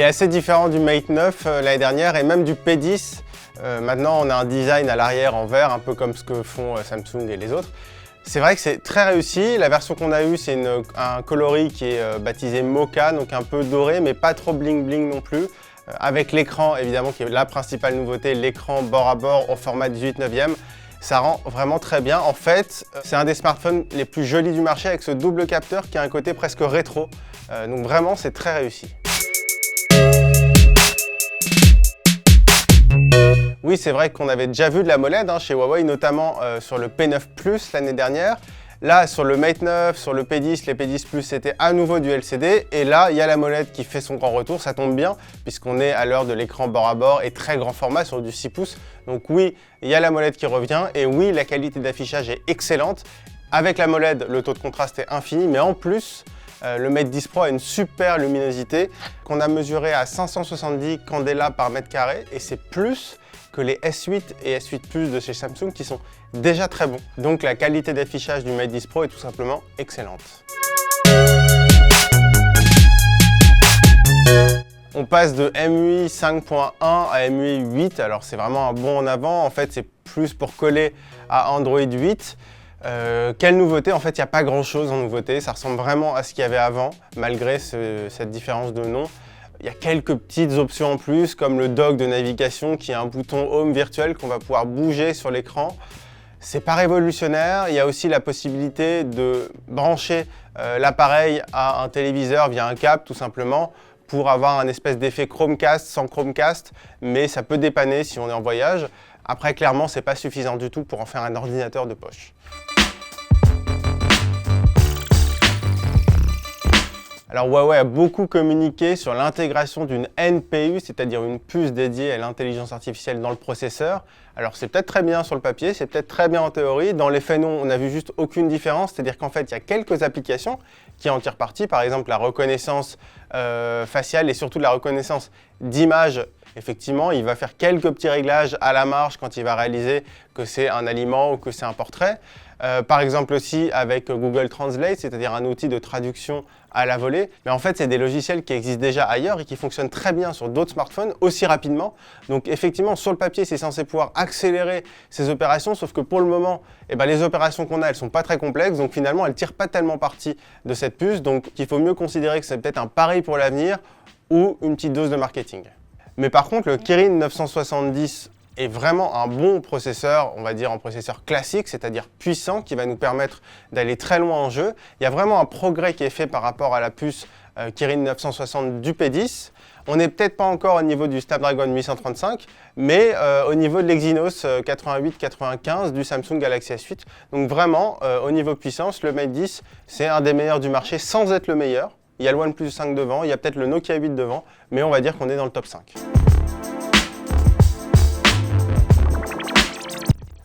est assez différent du Mate 9 l'année dernière et même du P10. Maintenant, on a un design à l'arrière en vert, un peu comme ce que font Samsung et les autres. C'est vrai que c'est très réussi. La version qu'on a eue, c'est un coloris qui est baptisé Mocha, donc un peu doré, mais pas trop bling bling non plus. Avec l'écran, évidemment, qui est la principale nouveauté, l'écran bord à bord au format 18/9. Ça rend vraiment très bien. En fait, c'est un des smartphones les plus jolis du marché avec ce double capteur qui a un côté presque rétro. Donc vraiment, c'est très réussi. Oui, c'est vrai qu'on avait déjà vu de l'AMOLED chez Huawei, notamment sur le P9 Plus l'année dernière. Là, sur le Mate 9, sur le P10, les P10 Plus, c'était à nouveau du LCD. Et là, il y a l'AMOLED qui fait son grand retour. Ça tombe bien, puisqu'on est à l'heure de l'écran bord à bord et très grand format sur du 6 pouces. Donc oui, il y a l'AMOLED qui revient. Et oui, la qualité d'affichage est excellente. Avec l'AMOLED, le taux de contraste est infini. Mais en plus, le Mate 10 Pro a une super luminosité qu'on a mesurée à 570 candela par mètre carré. Et c'est plus que les S8 et S8 Plus de chez Samsung qui sont déjà très bons. Donc la qualité d'affichage du Mate 10 Pro est tout simplement excellente. On passe de MUI 5.1 à MUI 8, alors c'est vraiment un bond en avant. En fait, c'est plus pour coller à Android 8. Quelle nouveauté? En fait, il n'y a pas grand-chose en nouveauté. Ça ressemble vraiment à ce qu'il y avait avant, malgré cette différence de nom. Il y a quelques petites options en plus, comme le dock de navigation qui est un bouton Home virtuel qu'on va pouvoir bouger sur l'écran. C'est pas révolutionnaire. Il y a aussi la possibilité de brancher l'appareil à un téléviseur via un câble, tout simplement, pour avoir un espèce d'effet Chromecast sans Chromecast, mais ça peut dépanner si on est en voyage. Après, clairement, c'est pas suffisant du tout pour en faire un ordinateur de poche. Alors Huawei a beaucoup communiqué sur l'intégration d'une NPU, c'est-à-dire une puce dédiée à l'intelligence artificielle dans le processeur. Alors c'est peut-être très bien sur le papier, c'est peut-être très bien en théorie. Dans les faits, non, on n'a vu juste aucune différence. C'est-à-dire qu'en fait, il y a quelques applications qui en tirent parti. Par exemple, la reconnaissance faciale et surtout la reconnaissance d'image. Effectivement, il va faire quelques petits réglages à la marge quand il va réaliser que c'est un aliment ou que c'est un portrait. Par exemple aussi avec Google Translate, c'est-à-dire un outil de traduction à la volée. Mais en fait, c'est des logiciels qui existent déjà ailleurs et qui fonctionnent très bien sur d'autres smartphones aussi rapidement. Donc effectivement, sur le papier, c'est censé pouvoir accélérer ces opérations, sauf que pour le moment, les opérations qu'on a, elles ne sont pas très complexes. Donc finalement, elles ne tirent pas tellement parti de cette puce. Donc il faut mieux considérer que c'est peut-être un pari pour l'avenir ou une petite dose de marketing. Mais par contre, le Kirin 970 est vraiment un bon processeur, on va dire un processeur classique, c'est-à-dire puissant, qui va nous permettre d'aller très loin en jeu. Il y a vraiment un progrès qui est fait par rapport à la puce Kirin 960 du P10. On n'est peut-être pas encore au niveau du Snapdragon 835, mais au niveau de l'Exynos 88-95 du Samsung Galaxy S8. Donc vraiment, au niveau puissance, le Mate 10, c'est un des meilleurs du marché sans être le meilleur. Il y a le OnePlus 5 devant, il y a peut-être le Nokia 8 devant, mais on va dire qu'on est dans le top 5.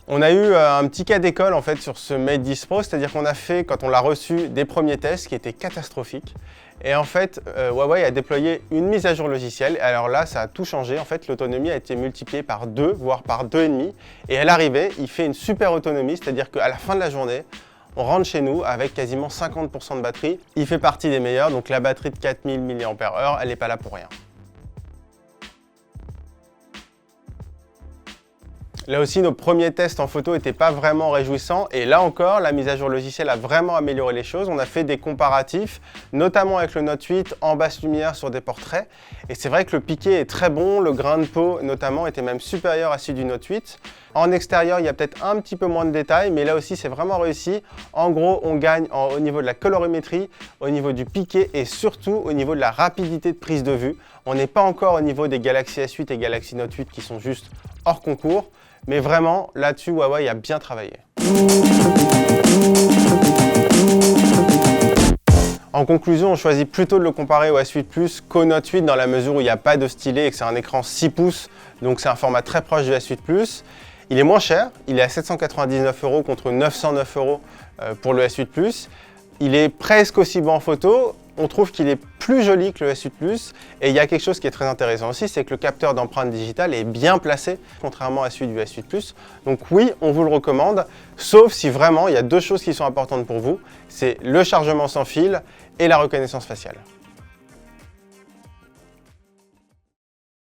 On a eu un petit cas d'école en fait sur ce Mate 10 Pro, c'est-à-dire qu'on a fait, quand on l'a reçu, des premiers tests qui étaient catastrophiques. Et en fait, Huawei a déployé une mise à jour logicielle. Et alors là, ça a tout changé. En fait, l'autonomie a été multipliée par 2, voire par 2,5. Et à l'arrivée, il fait une super autonomie, c'est-à-dire qu'à la fin de la journée, on rentre chez nous avec quasiment 50% de batterie. Il fait partie des meilleurs, donc la batterie de 4000 mAh, elle n'est pas là pour rien. Là aussi, nos premiers tests en photo n'étaient pas vraiment réjouissants et là encore, la mise à jour logicielle a vraiment amélioré les choses. On a fait des comparatifs, notamment avec le Note 8 en basse lumière sur des portraits. Et c'est vrai que le piqué est très bon, le grain de peau notamment était même supérieur à celui du Note 8. En extérieur, il y a peut-être un petit peu moins de détails, mais là aussi, c'est vraiment réussi. En gros, on gagne au niveau de la colorimétrie, au niveau du piqué et surtout au niveau de la rapidité de prise de vue. On n'est pas encore au niveau des Galaxy S8 et Galaxy Note 8 qui sont juste hors concours. Mais vraiment, là-dessus, Huawei a bien travaillé. En conclusion, on choisit plutôt de le comparer au S8 Plus qu'au Note 8 dans la mesure où il n'y a pas de stylet et que c'est un écran 6 pouces, donc c'est un format très proche du S8 Plus. Il est moins cher, il est à 799 € contre 909 € pour le S8 Plus. Il est presque aussi bon en photo. On trouve qu'il est plus joli que le S8 Plus et il y a quelque chose qui est très intéressant aussi, c'est que le capteur d'empreinte digitale est bien placé, contrairement à celui du S8 Plus. Donc oui, on vous le recommande, sauf si vraiment il y a deux choses qui sont importantes pour vous, c'est le chargement sans fil et la reconnaissance faciale.